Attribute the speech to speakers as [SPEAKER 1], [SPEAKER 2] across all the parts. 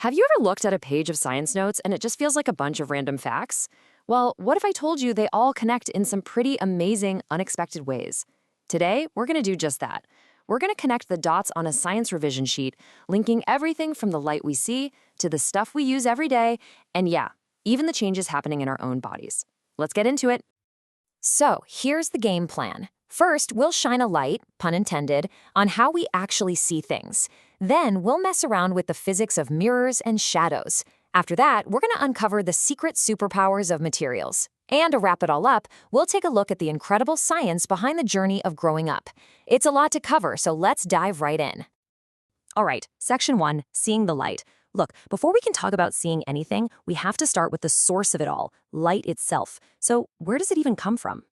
[SPEAKER 1] Have you ever looked at a page of science notes and it just feels like a bunch of random facts? Well, what if I told you they all connect in some pretty amazing, unexpected ways? Today, we're going to do just that. We're going to connect the dots on a science revision sheet, linking everything from the light we see to the stuff we use every day, and yeah, even the changes happening in our own bodies. Let's get into it. So, here's the game plan. First, we'll shine a light, pun intended, on how we actually see things. Then, we'll mess around with the physics of mirrors and shadows. After that, we're going to uncover the secret superpowers of materials. And to wrap it all up, we'll take a look at the incredible science behind the journey of growing up. It's a lot to cover, so let's dive right in. All right, section 1, seeing the light. Look, before we can talk about seeing anything, we have to start with the source of it all, light itself. So, where does it even come from?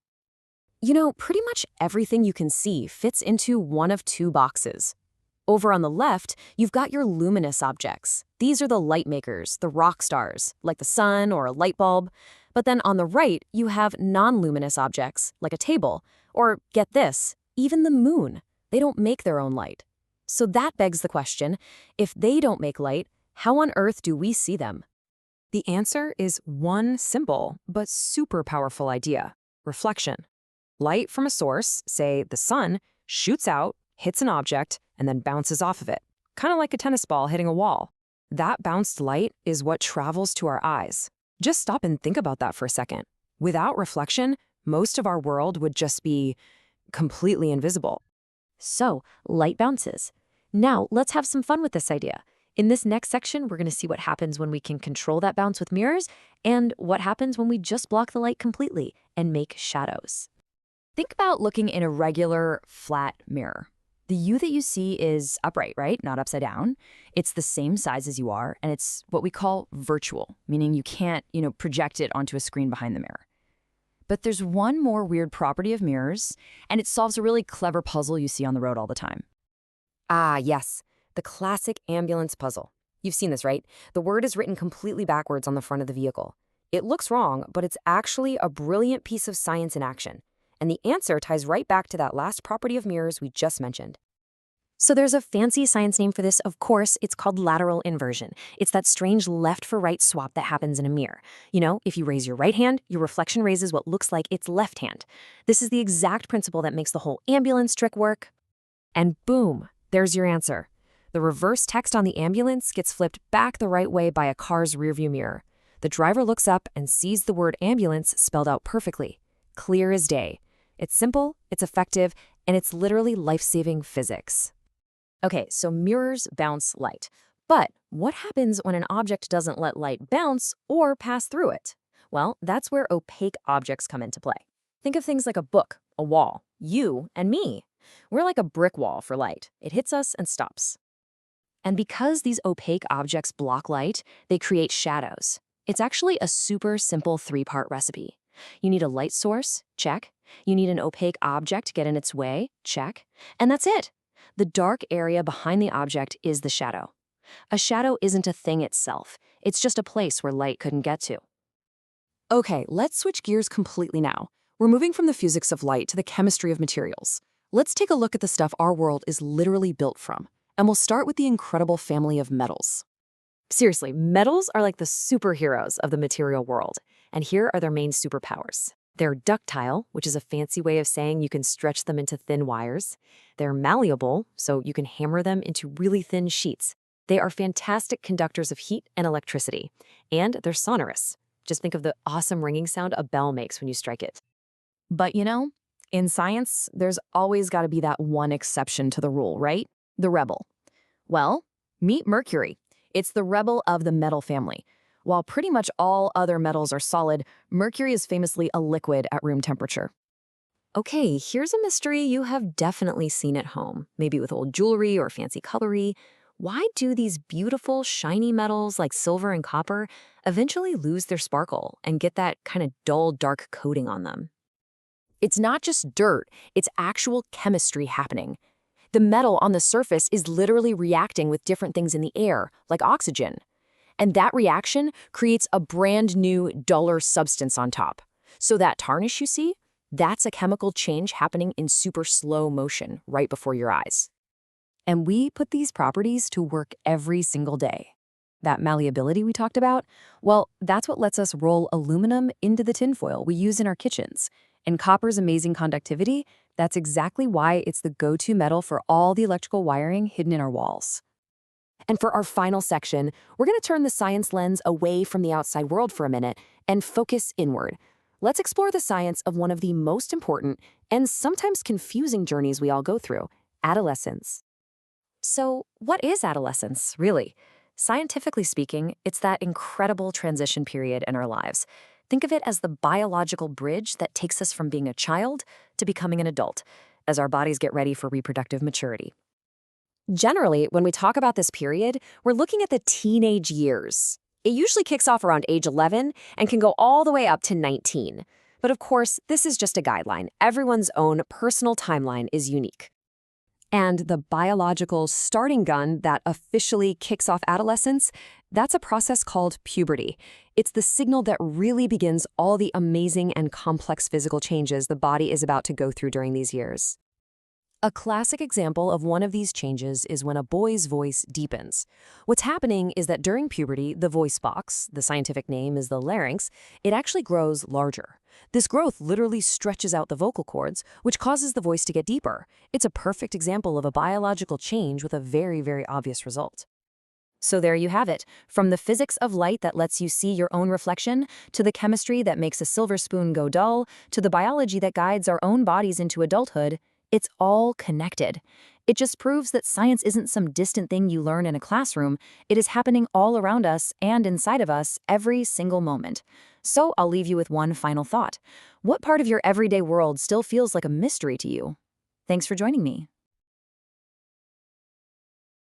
[SPEAKER 1] You know, pretty much everything you can see fits into one of two boxes. Over on the left, you've got your luminous objects. These are the light makers, the rock stars, like the sun or a light bulb. But then on the right, you have non-luminous objects, like a table. Or, get this, even the moon. They don't make their own light. So that begs the question, if they don't make light, how on earth do we see them? The answer is one simple but super powerful idea: reflection. Light from a source, say the sun, shoots out, hits an object, and then bounces off of it, kind of like a tennis ball hitting a wall. That bounced light is what travels to our eyes. Just stop and think about that for a second. Without reflection, most of our world would just be completely invisible. So, light bounces. Now, let's have some fun with this idea. In this next section, we're going to see what happens when we can control that bounce with mirrors and what happens when we just block the light completely and make shadows. Think about looking in a regular, flat mirror. The you that you see is upright, right? Not upside down. It's the same size as you are, and it's what we call virtual, meaning you can't, project it onto a screen behind the mirror. But there's one more weird property of mirrors, and it solves a really clever puzzle you see on the road all the time. Ah, yes, the classic ambulance puzzle. You've seen this, right? The word is written completely backwards on the front of the vehicle. It looks wrong, but it's actually a brilliant piece of science in action. And the answer ties right back to that last property of mirrors we just mentioned. So there's a fancy science name for this, of course. It's called lateral inversion. It's that strange left for right swap that happens in a mirror. If you raise your right hand, your reflection raises what looks like its left hand. This is the exact principle that makes the whole ambulance trick work. And boom, there's your answer. The reverse text on the ambulance gets flipped back the right way by a car's rearview mirror. The driver looks up and sees the word ambulance spelled out perfectly, clear as day. It's simple, it's effective, and it's literally life-saving physics. Okay, so mirrors bounce light. But what happens when an object doesn't let light bounce or pass through it? Well, that's where opaque objects come into play. Think of things like a book, a wall, you and me. We're like a brick wall for light. It hits us and stops. And because these opaque objects block light, they create shadows. It's actually a super simple three-part recipe. You need a light source, check. You need an opaque object to get in its way, check. And that's it. The dark area behind the object is the shadow. A shadow isn't a thing itself. It's just a place where light couldn't get to. Okay, let's switch gears completely now. We're moving from the physics of light to the chemistry of materials. Let's take a look at the stuff our world is literally built from. And we'll start with the incredible family of metals. Seriously, metals are like the superheroes of the material world. And here are their main superpowers. They're ductile, which is a fancy way of saying you can stretch them into thin wires. They're malleable, so you can hammer them into really thin sheets. They are fantastic conductors of heat and electricity. And they're sonorous. Just think of the awesome ringing sound a bell makes when you strike it. But in science, there's always got to be that one exception to the rule, right? The rebel. Well, meet mercury. It's the rebel of the metal family. While pretty much all other metals are solid, mercury is famously a liquid at room temperature. Okay, here's a mystery you have definitely seen at home, maybe with old jewelry or fancy cutlery. Why do these beautiful, shiny metals like silver and copper eventually lose their sparkle and get that kind of dull, dark coating on them? It's not just dirt, it's actual chemistry happening. The metal on the surface is literally reacting with different things in the air, like oxygen. And that reaction creates a brand new, duller substance on top. So that tarnish you see, that's a chemical change happening in super slow motion right before your eyes. And we put these properties to work every single day. that malleability we talked about, well, that's what lets us roll aluminum into the tinfoil we use in our kitchens. And copper's amazing conductivity, that's exactly why it's the go-to metal for all the electrical wiring hidden in our walls. And for our final section, we're going to turn the science lens away from the outside world for a minute and focus inward. Let's explore the science of one of the most important and sometimes confusing journeys we all go through, adolescence. So, what is adolescence, really? Scientifically speaking, it's that incredible transition period in our lives. Think of it as the biological bridge that takes us from being a child to becoming an adult, as our bodies get ready for reproductive maturity. Generally, when we talk about this period, we're looking at the teenage years. It usually kicks off around age 11 and can go all the way up to 19. But of course, this is just a guideline. Everyone's own personal timeline is unique. And the biological starting gun that officially kicks off adolescence, that's a process called puberty. It's the signal that really begins all the amazing and complex physical changes the body is about to go through during these years. A classic example of one of these changes is when a boy's voice deepens. What's happening is that during puberty, the voice box, the scientific name is the larynx, it actually grows larger. This growth literally stretches out the vocal cords, which causes the voice to get deeper. It's a perfect example of a biological change with a very, very obvious result. So there you have it. From the physics of light that lets you see your own reflection, to the chemistry that makes a silver spoon go dull, to the biology that guides our own bodies into adulthood, it's all connected. It just proves that science isn't some distant thing you learn in a classroom. It is happening all around us and inside of us every single moment. So I'll leave you with one final thought. What part of your everyday world still feels like a mystery to you? Thanks for joining me.